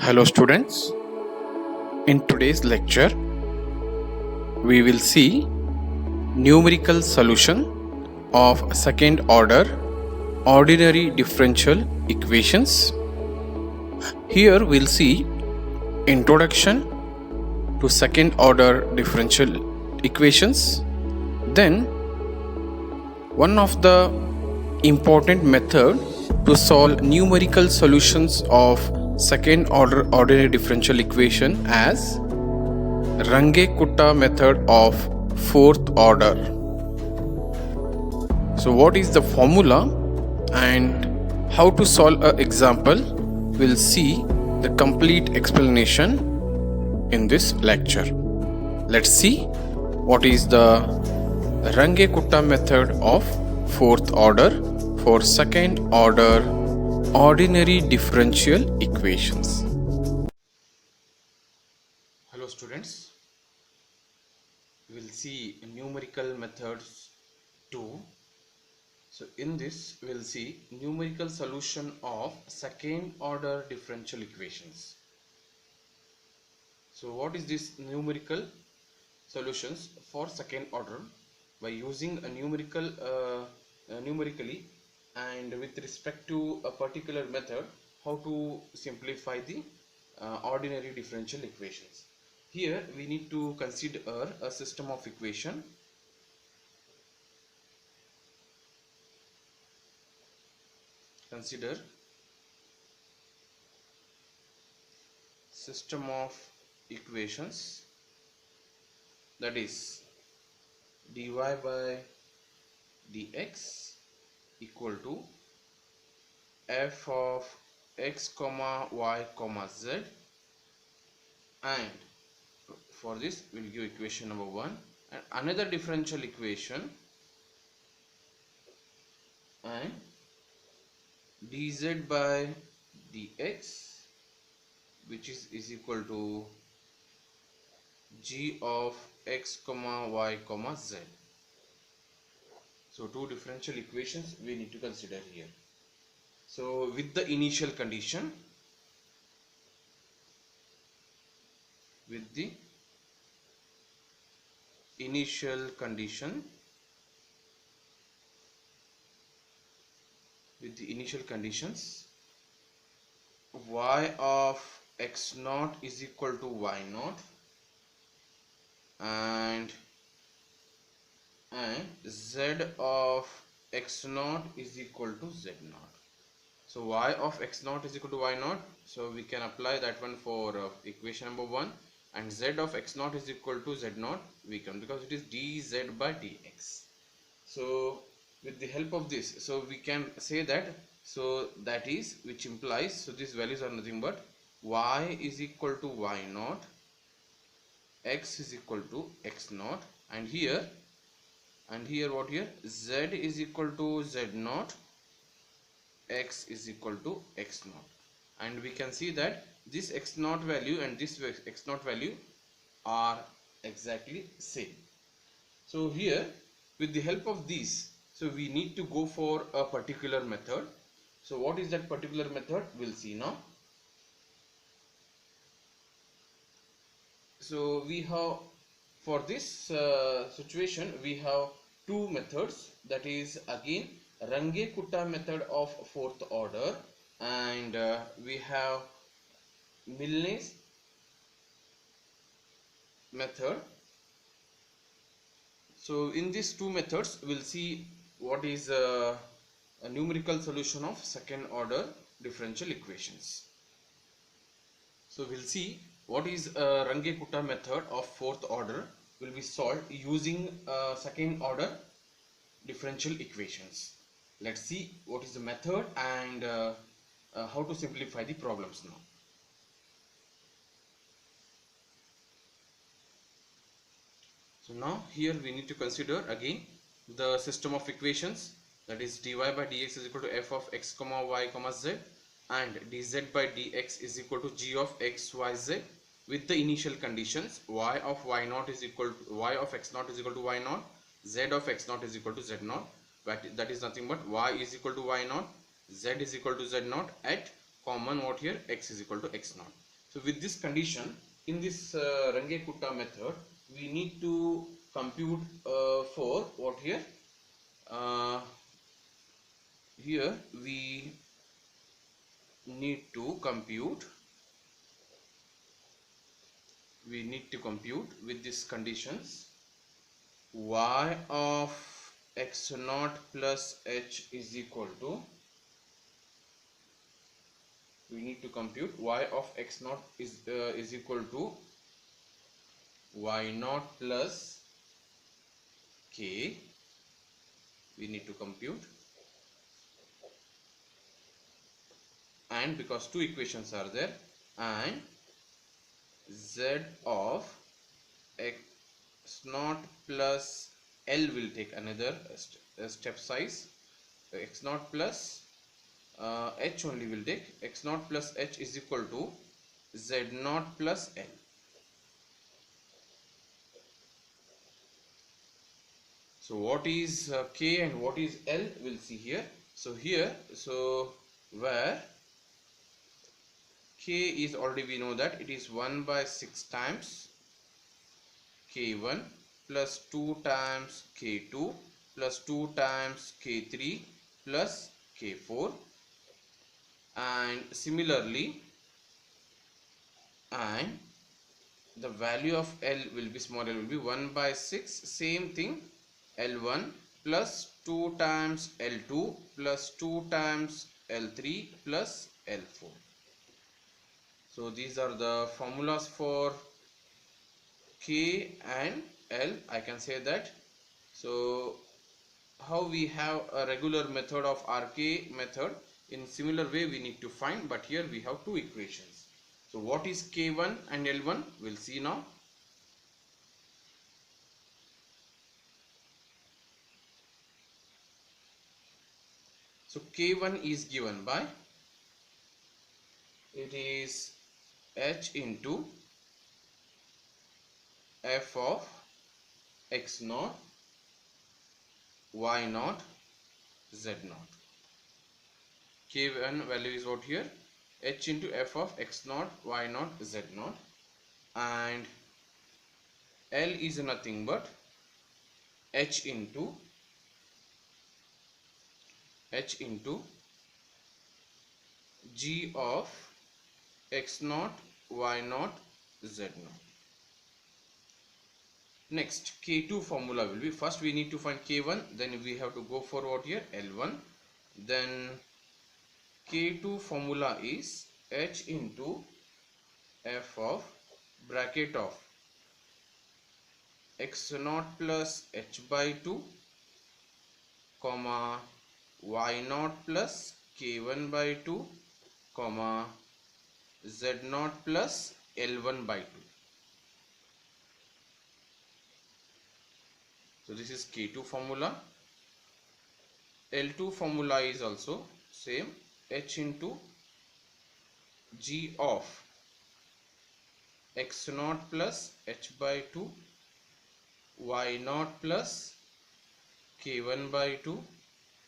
Hello students, in today's lecture we will see numerical solution of second order ordinary differential equations. Here we'll see introduction to second order differential equations, then one of the important method to solve numerical solutions of second order ordinary differential equation as Runge-Kutta method of fourth order. So what is the formula and how to solve an example? We'll see the complete explanation in this lecture. Let's see what is the Runge-Kutta method of fourth order for second order ordinary differential equations. Hello students, we will see numerical methods 2. So in this we will see numerical solution of second order differential equations. So what is this numerical solutions for second order? By using a numerically and with respect to a particular method, how to simplify the ordinary differential equations. Here we need to consider a system of equation. Consider system of equations, that is dy by dx equal to f of x comma y comma z, and for this we will give equation number 1 and another differential equation, and dz by dx which is equal to g of x comma y comma z. So two differential equations we need to consider here. So with the initial condition, conditions, y of x naught is equal to y naught and z of x naught is equal to z naught. So y of x naught is equal to y naught, so we can apply that one for equation number 1, and z of x naught is equal to z naught we can, because it is dz by dx. So with the help of this, so we can say that, so that is, which implies, so these values are nothing but y is equal to y naught, x is equal to x naught, and here what here, z is equal to z naught, x is equal to x naught, and we can see that this x naught value and this x naught value are exactly same. So here with the help of these, so we need to go for a particular method. So what is that particular method? We'll see now. So we have, for this situation, we have two methods, that is again Runge-Kutta method of fourth order, and we have Milne's method. So in these two methods we'll see what is a numerical solution of second order differential equations. So we'll see what is a Runge-Kutta method of fourth order will be solved using second order differential equations. Let's see what is the method and how to simplify the problems now. So now here we need to consider again the system of equations, that is dy by dx is equal to f of x comma y comma z, and dz by dx is equal to g of x y z, with the initial conditions y of y naught is equal to y of x naught is equal to y naught, z of x naught is equal to z naught, that is nothing but y is equal to y naught, z is equal to z naught, at common what here, x is equal to x naught. So with this condition, in this Runge-Kutta method, we need to compute for what here? Here we need to compute with these conditions y of x naught plus h is equal to, we need to compute y of x naught is equal to y naught plus k. We need to compute, and because two equations are there, and z of x naught plus L will take another step size. X naught plus h only will take, x naught plus h is equal to z naught plus L. So what is k and what is L, we'll see here. So here, so where k is already, we know that it is 1 by 6 times k1 plus 2 times k2 plus 2 times k3 plus k4, and similarly, and the value of L will be, small l will be 1 by 6, same thing, L1 plus 2 times L2 plus 2 times L3 plus L4. So these are the formulas for K and L, I can say that. So how we have a regular method of RK method, in similar way we need to find, but here we have two equations. So what is K1 and L1, we'll see now. So K1 is given by, it is h into f of x naught, y naught, z naught. K1 value is what here? H into f of x naught, y naught, z naught, and L is nothing but h into g of x naught, y naught, z naught. Next, K2 formula will be, first we need to find K1, then we have to go for what here? L1. Then K2 formula is h into f of bracket of x naught plus h by 2 comma y naught plus k1 by 2 comma z naught plus L1 by 2. So this is K2 formula. L2 formula is also same, h into g of x naught plus h by 2 y naught plus k1 by 2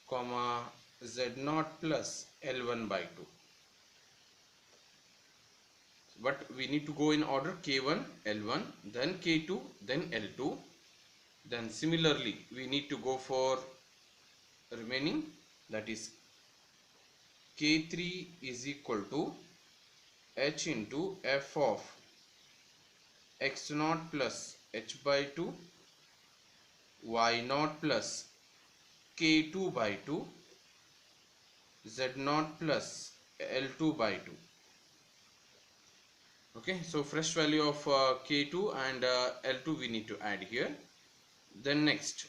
comma z naught plus L1 by 2. But we need to go in order, K1, L1, then K2, then L2. Then similarly we need to go for remaining, that is K3 is equal to h into f of x naught plus h by 2 y naught plus k2 by 2 z naught plus L2 by 2. Okay, so fresh value of K2 and L2 we need to add here. Then next,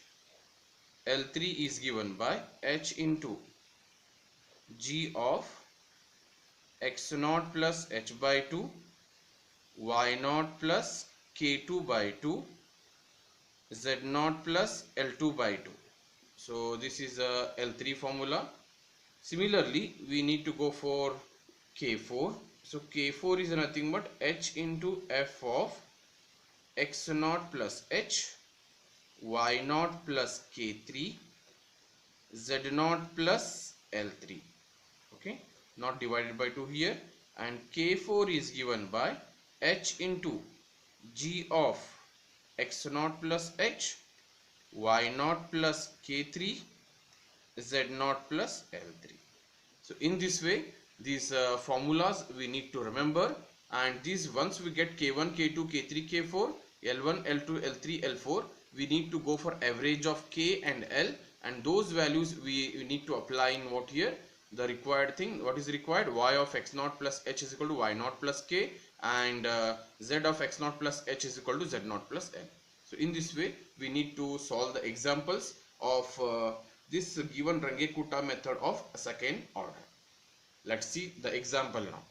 L3 is given by h into g of x naught plus h by 2 y naught plus k2 by 2 z naught plus L2 by 2. So this is a L3 formula. Similarly, we need to go for K4. So K4 is nothing but h into f of x naught plus h, y naught plus k3, z naught plus L3. Okay, not divided by 2 here, and K4 is given by H into G of X0 plus H, Y0 plus K3, Z0 plus L3. So in this way, these formulas we need to remember, and these once we get K1, K2, K3, K4, L1, L2, L3, L4, we need to go for average of K and L, and those values we need to apply in what here? The required thing. What is required? Y of X0 plus H is equal to Y0 plus K, and Z of X0 plus H is equal to Z0 plus L. So in this way, we need to solve the examples of this given Runge-Kutta method of second order. Let's see the example now.